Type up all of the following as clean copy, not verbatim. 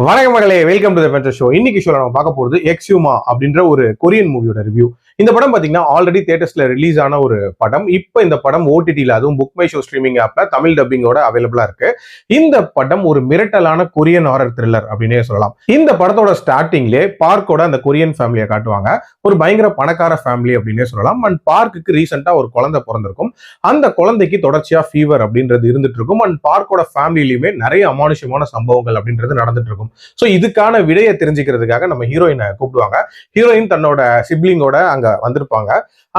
வணக்கம் மகளே, welcome to the பென்டர் show. இன்னைக்கு ஷோல நம்ம பார்க்க போறது எக்ஸ்யூமா அப்படின்ற ஒரு கொரியன் மூவியோட ரிவ்யூ. இந்த படம் பாத்தீங்கன்னா ஆல்ரெடி தியேட்டர்ஸ்ல ரிலீஸ் ஆன ஒரு படம். இப்போ இந்த படம் ஓடிடில, அதுவும் புக் மை ஷோ ஸ்ட்ரீமிங் ஆப்ல தமிழ் டப்பிங்கோட அவைலபிளா இருக்கு. இந்த படம் ஒரு மிரட்டலான கொரியன் ஹாரர் த்ரில்லர் அப்படின்னே சொல்லலாம். இந்த படத்தோட ஸ்டார்டிங்லேயே பார்க்கோட அந்த கொரியன் ஃபேமிலியை காட்டுவாங்க. ஒரு பயங்கர பணக்கார ஃபேமிலி அப்படின்னே சொல்லலாம். அண்ட் பார்க்குக்கு ரீசெண்டா ஒரு குழந்தை பிறந்திருக்கும். அந்த குழந்தைக்கு தொடர்ச்சியா ஃபீவர் அப்படின்றது இருந்துட்டு இருக்கும். அண்ட் பார்க்கோட ஃபேமிலியுமே நிறைய அமானுஷமான சம்பவங்கள் அப்படின்றது நடந்துட்டு இருக்கும். சோ இதுக்கான விடையை தெரிஞ்சுக்கிறதுக்காக நம்ம ஹீரோயினை கூப்பிடுவாங்க. ஹீரோயின் தன்னோட சிப்ளிங்கோட அங்க வந்திருப்பாங்க.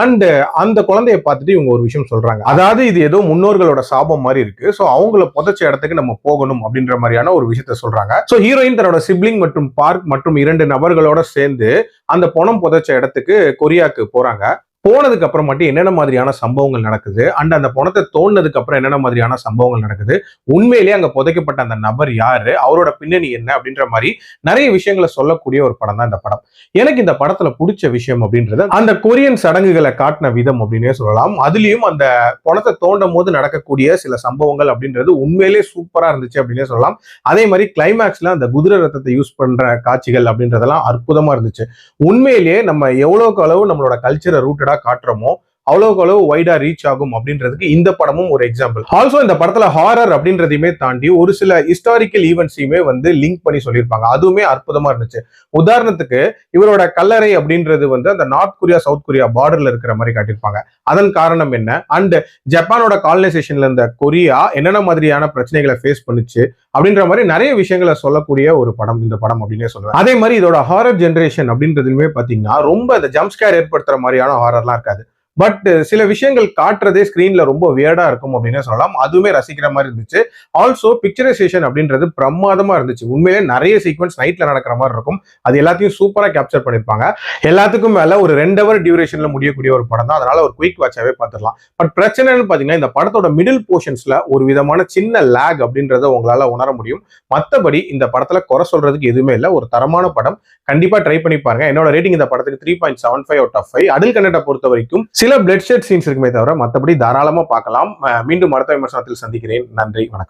அண்ட் அந்த குழந்தைய பார்த்துட்டு இவங்க ஒரு விஷயம் சொல்றாங்க. அதாவது இது ஏதோ முன்னோர்களோட சாபம் மாதிரி இருக்கு. சோ அவங்கள புதைச்ச இடத்துக்கு நம்ம போகணும் அப்படின்ற மாதிரியான ஒரு விஷயத்த சொல்றாங்க. சோ ஹீரோயின் தன்னோட சிப்ளிங் மற்றும் பார்க் மற்றும் 2 நபர்களோட சேர்ந்து அந்த பணம் புதைச்ச இடத்துக்கு கொரியாக்கு போறாங்க. போனதுக்கு அப்புறம் மட்டும் என்னென்ன மாதிரியான சம்பவங்கள் நடக்குது, அண்ட் அந்த பணத்தை தோண்டினதுக்கு அப்புறம் என்னென்ன மாதிரியான சம்பவங்கள் நடக்குது, உண்மையிலேயே அங்க புதைக்கப்பட்ட அந்த நபர் யாரு, அவரோட பின்னணி என்ன அப்படின்ற மாதிரி நிறைய விஷயங்களை சொல்லக்கூடிய ஒரு படம் தான் இந்த படம். எனக்கு இந்த படத்துல பிடிச்ச விஷயம் அப்படின்றது அந்த கொரியன் சடங்குகளை காட்டின விதம் அப்படின்னே சொல்லலாம். அதுலயும் அந்த பணத்தை தோண்டும் போது நடக்கக்கூடிய சில சம்பவங்கள் அப்படின்றது உண்மையிலேயே சூப்பரா இருந்துச்சு அப்படின்னே சொல்லலாம். அதே மாதிரி கிளைமேக்ஸ்ல அந்த குதிரை ரத்தத்தை யூஸ் பண்ற காட்சிகள் அப்படின்றதெல்லாம் அற்புதமா இருந்துச்சு. உண்மையிலேயே நம்ம எவ்வளவுக்கு அளவு நம்மளோட கல்ச்சரை ரூட்டடா காட்டுறோமோ அவ்வளவுக்கு அளவு வைடா ரீச் ஆகும் அப்படின்றதுக்கு இந்த படமும் ஒரு எக்ஸாம்பிள். ஆல்சோ இந்த படத்துல ஹாரர் அப்படின்றதையுமே தாண்டி ஒரு சில ஹிஸ்டாரிக்கல் ஈவெண்ட்ஸையுமே லிங்க் பண்ணி சொல்லியிருப்பாங்க. அதுவுமே அற்புதமா இருந்துச்சு. உதாரணத்துக்கு இவரோட கல்லறை அப்படின்றது அந்த நார்த் கொரியா சவுத் கொரியா பார்டர்ல இருக்கிற மாதிரி காட்டியிருப்பாங்க. அதன் காரணம் என்ன, அண்ட் ஜப்பானோட காலனைசேஷன்ல இருந்த கொரியா என்னென்ன மாதிரியான பிரச்சனைகளை ஃபேஸ் பண்ணுச்சு அப்படின்ற மாதிரி நிறைய விஷயங்களை சொல்லக்கூடிய ஒரு படம் இந்த படம் அப்படின்னே சொல்லுவேன். அதே மாதிரி இதோட ஹாரர் ஜென்ரேஷன் அப்படின்றதுமே பாத்தீங்கன்னா ரொம்ப இந்த ஜம்ப் ஸ்கேர் ஏற்படுத்துற மாதிரியான ஹாரர்லாம் இருக்காது. பட் சில விஷயங்கள் காட்டுறதே ஸ்கிரீன்ல ரொம்ப வியர்டா இருக்கும் அப்படின்னு சொல்லலாம். அதுவுமே ரசிக்கிற மாதிரி இருந்துச்சு. ஆல்சோ பிக்சரைசேஷன் அப்படின்றது பிரமாதமா இருந்துச்சு. உண்மையிலே நிறைய சீக்வன்ஸ் நைட்ல நடக்கிற மாதிரி இருக்கும். அது எல்லாத்தையும் சூப்பரா கேப்சர் பண்ணிருப்பாங்க. எல்லாத்துக்கும் மேல ஒரு 2 ஹவர் டியூரேஷன்ல முடியக்கூடிய ஒரு படம் தான். அதனால ஒரு குயிக் வாட்சாவே பார்த்துடலாம். பட் பிரச்சனைன்னு பாத்தீங்கன்னா இந்த படத்தோட மிடில் போர்ஷன்ஸ்ல ஒரு விதமான சின்ன லேக் அப்படின்றத உங்களால உணர முடியும். மற்றபடி இந்த படத்துல குறை சொல்றதுக்கு எதுவுமே இல்லை. ஒரு தரமான படம். கண்டிப்பா ட்ரை பண்ணி பாருங்க. என்னோட ரேட்டிங் இந்த படத்துக்கு 3.75 அவுட் ஆஃப் 5. அடல் கண்டென்ட்டை பொறுத்த வரைக்கும் சில பிளட் ஷெட் சீன்ஸ் இருக்குமே தவிர மற்றபடி தாராளமா பார்க்கலாம். மீண்டும் அடுத்த விமர்சனத்தில் சந்திக்கிறேன். நன்றி, வணக்கம்.